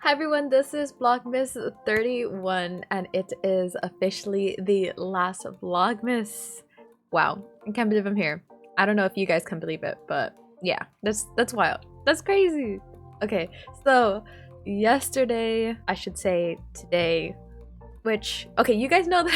Hi everyone, this is Vlogmas 31 and it is officially the last Vlogmas. Wow, I can't believe I'm here. I don't know if you guys can believe it, but yeah, that's wild. That's crazy. Okay, so yesterday, I should say today, okay, you guys know that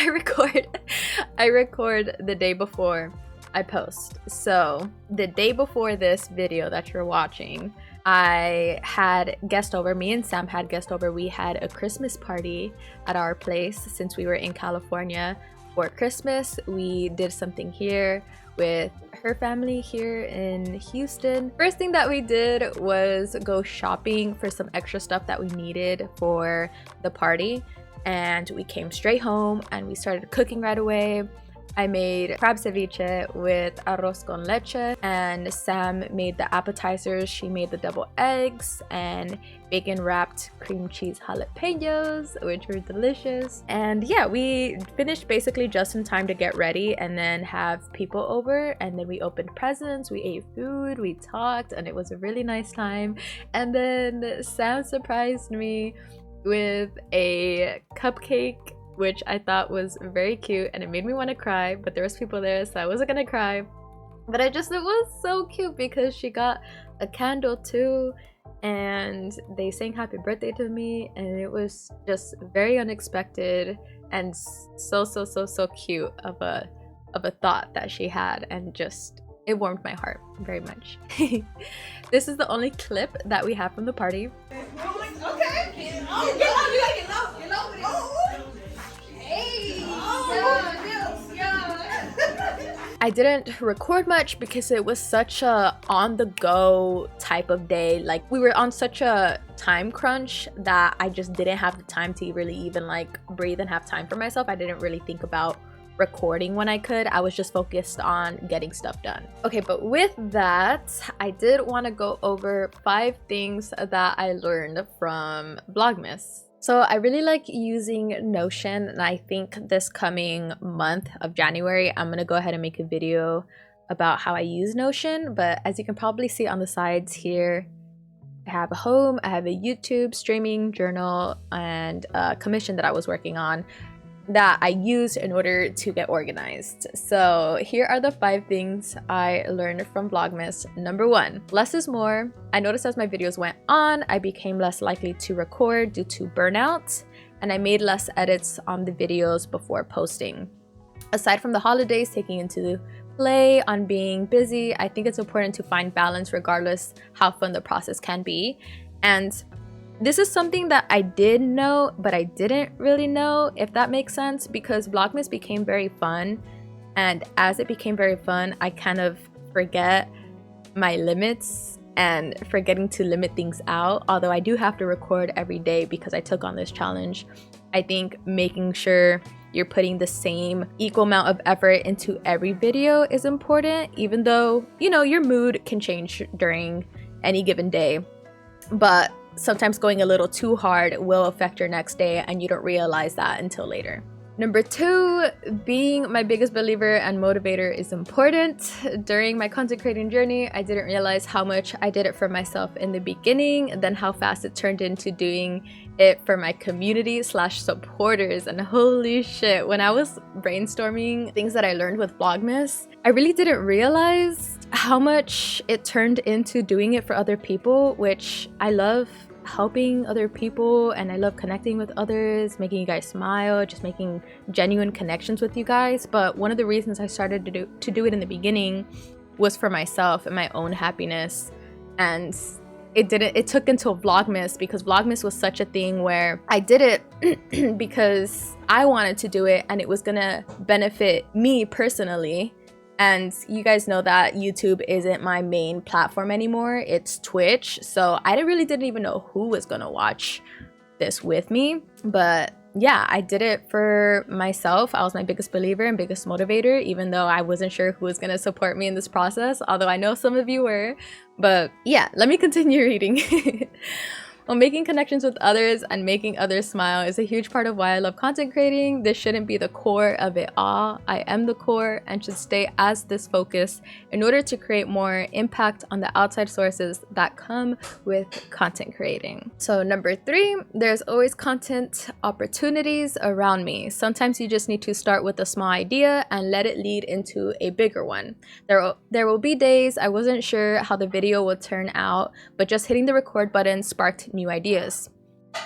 I record the day before I post. So the day before this video that you're watching, I had guest over. Me and Sam had guest over. We had a Christmas party at our place since we were in California for Christmas. We did something here with her family here in Houston. First thing that we did was go shopping for some extra stuff that we needed for the party, and we came straight home and we started cooking right away. I made crab ceviche with arroz con leche, and Sam made the appetizers. She made the double eggs and bacon wrapped cream cheese jalapenos, which were delicious. And yeah, we finished basically just in time to get ready and then have people over, and then we opened presents, we ate food, we talked, and it was a really nice time. And then Sam surprised me with a cupcake, which I thought was very cute, and it made me want to cry, but there was people there, so I wasn't gonna cry. But it was so cute because she got a candle too, and they sang happy birthday to me, and it was just very unexpected and so cute of a thought that she had, and just it warmed my heart very much. This is the only clip that we have from the party. Okay. Oh, get low. You gotta get low. Get low with it. I didn't record much because it was such a on-the-go type of day. Like, we were on such a time crunch that I just didn't have the time to really even like breathe and have time for myself. I didn't really think about recording when I could. I was just focused on getting stuff done. Okay, but with that, I did want to go over 5 things that I learned from Vlogmas. So I really like using Notion, and I think this coming month of January, I'm gonna go ahead and make a video about how I use Notion. But as you can probably see on the sides here, I have a home, I have a YouTube, streaming, journal, and a commission that I was working on that I used in order to get organized. So here are the 5 things I learned from Vlogmas. Number 1, less is more. I noticed as my videos went on, I became less likely to record due to burnout, and I made less edits on the videos before posting. Aside from the holidays taking into play on being busy, I think it's important to find balance regardless how fun the process can be. And this is something that I did know, but I didn't really know, if that makes sense, because Vlogmas became very fun, and as it became very fun, I kind of forget my limits and forgetting to limit things out. Although I do have to record every day because I took on this challenge, I think making sure you're putting the same equal amount of effort into every video is important, even though, you know, your mood can change during any given day. But sometimes going a little too hard will affect your next day, and you don't realize that until later. Number 2, being my biggest believer and motivator is important. During my content creating journey, I didn't realize how much I did it for myself in the beginning, then how fast it turned into doing it for my community / supporters. And holy shit, when I was brainstorming things that I learned with Vlogmas, I really didn't realize how much it turned into doing it for other people, which I love helping other people, and I love connecting with others, making you guys smile, just making genuine connections with you guys. But one of the reasons I started to do it in the beginning was for myself and my own happiness. And it took until Vlogmas, because Vlogmas was such a thing where I did it because I wanted to do it and it was gonna benefit me personally. And you guys know that YouTube isn't my main platform anymore, it's Twitch. So I really didn't even know who was gonna watch this with me. But yeah, I did it for myself. I was my biggest believer and biggest motivator, even though I wasn't sure who was gonna support me in this process, although I know some of you were. But yeah, let me continue reading. While making connections with others and making others smile is a huge part of why I love content creating, this shouldn't be the core of it all. I am the core and should stay as this focus in order to create more impact on the outside sources that come with content creating. So number 3, there's always content opportunities around me. Sometimes you just need to start with a small idea and let it lead into a bigger one. There will be days I wasn't sure how the video would turn out, but just hitting the record button sparked new ideas.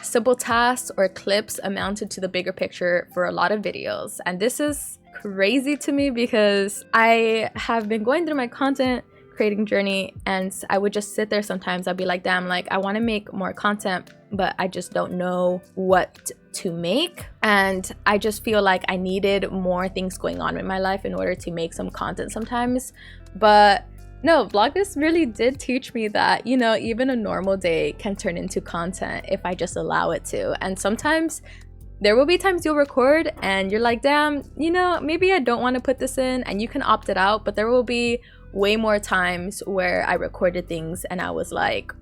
Simple tasks or clips amounted to the bigger picture for a lot of videos. And this is crazy to me because I have been going through my content creating journey and I would just sit there sometimes. I'd be like, damn, like I want to make more content, but I just don't know what to make. And I just feel like I needed more things going on in my life in order to make some content sometimes. But no, Vlogmas really did teach me that, you know, even a normal day can turn into content if I just allow it to. And sometimes there will be times you'll record and you're like, damn, you know, maybe I don't want to put this in, and you can opt it out. But there will be way more times where I recorded things and I was like,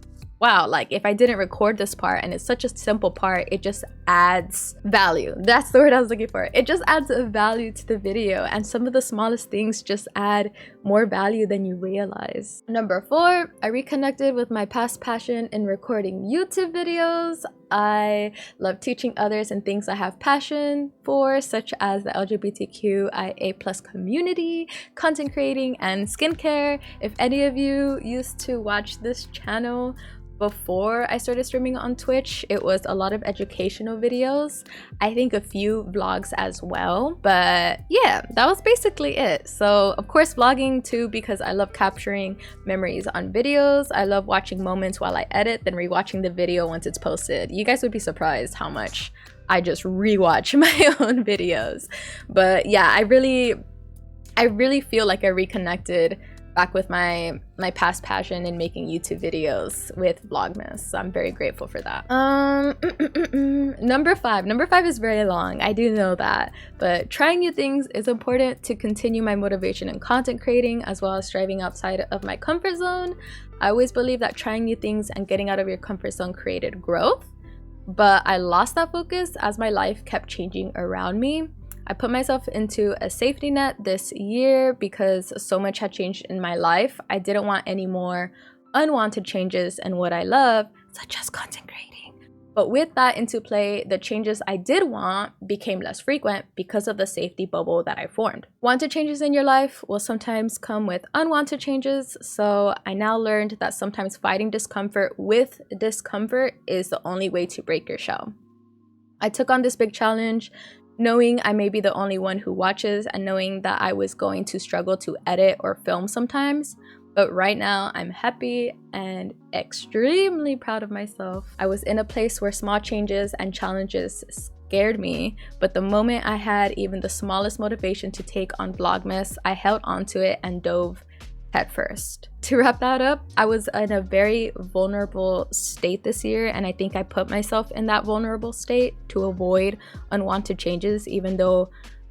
wow, like if I didn't record this part, and it's such a simple part, it just adds value. That's the word I was looking for. It just adds a value to the video, and some of the smallest things just add more value than you realize. Number 4, I reconnected with my past passion in recording YouTube videos. I love teaching others in things I have passion for, such as the LGBTQIA+ community, content creating, and skincare. If any of you used to watch this channel before I started streaming on Twitch, it was a lot of educational videos. I think a few vlogs as well. But yeah, that was basically it. So of course vlogging too, because I love capturing memories on videos. I love watching moments while I edit, then rewatching the video once it's posted. You guys would be surprised how much I just rewatch my own videos. But yeah, I really feel like I reconnected back with my past passion in making YouTube videos with Vlogmas. So I'm very grateful for that. Number 5 is very long, I do know that, but trying new things is important to continue my motivation in content creating, as well as striving outside of my comfort zone. I always believe that trying new things and getting out of your comfort zone created growth, but I lost that focus as my life kept changing around me. I put myself into a safety net this year because so much had changed in my life. I didn't want any more unwanted changes in what I love, such as content creating. But with that into play, the changes I did want became less frequent because of the safety bubble that I formed. Wanted changes in your life will sometimes come with unwanted changes, so I now learned that sometimes fighting discomfort with discomfort is the only way to break your shell. I took on this big challenge knowing I may be the only one who watches, and knowing that I was going to struggle to edit or film sometimes. But right now I'm happy and extremely proud of myself. I was in a place where small changes and challenges scared me, but the moment I had even the smallest motivation to take on Vlogmas, I held onto it and dove headfirst. To wrap that up, I was in a very vulnerable state this year, and I think I put myself in that vulnerable state to avoid unwanted changes, even though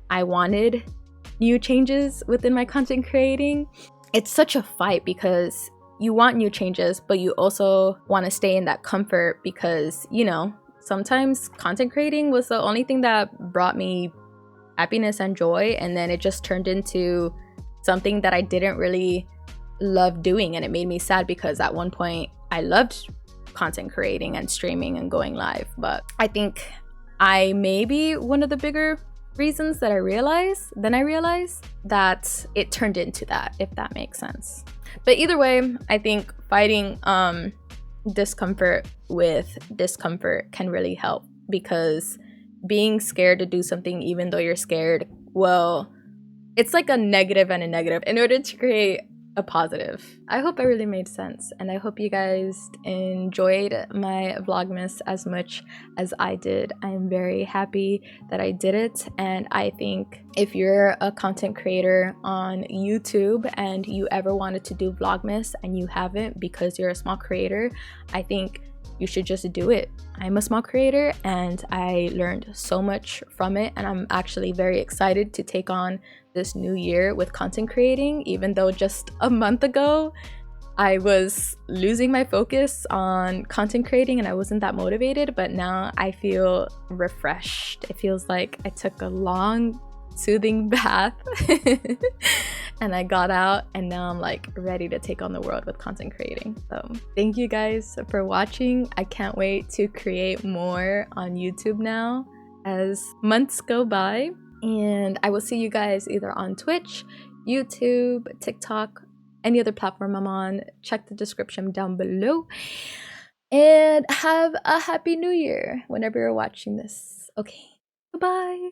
I wanted new changes within my content creating. It's such a fight because you want new changes, but you also want to stay in that comfort because, you know, sometimes content creating was the only thing that brought me happiness and joy, and then it just turned into something that I didn't really love doing, and it made me sad because at one point I loved content creating and streaming and going live. But I think I may be one of the bigger reasons that I realized that it turned into that, if that makes sense. But either way, I think fighting discomfort with discomfort can really help, because being scared to do something even though you're scared, well, it's like a negative and a negative in order to create a positive. I hope I really made sense, and I hope you guys enjoyed my Vlogmas as much as I did. I'm very happy that I did it, and I think if you're a content creator on YouTube and you ever wanted to do Vlogmas and you haven't because you're a small creator, I think you should just do it. I'm a small creator and I learned so much from it, and I'm actually very excited to take on this new year with content creating, even though just a month ago I was losing my focus on content creating and I wasn't that motivated, but now I feel refreshed. It feels like I took a long, soothing bath and I got out and now I'm like ready to take on the world with content creating. So thank you guys for watching. I can't wait to create more on YouTube now as months go by. And I will see you guys either on Twitch, YouTube, TikTok, any other platform I'm on. Check the description down below. And have a happy new year whenever you're watching this. Okay, goodbye.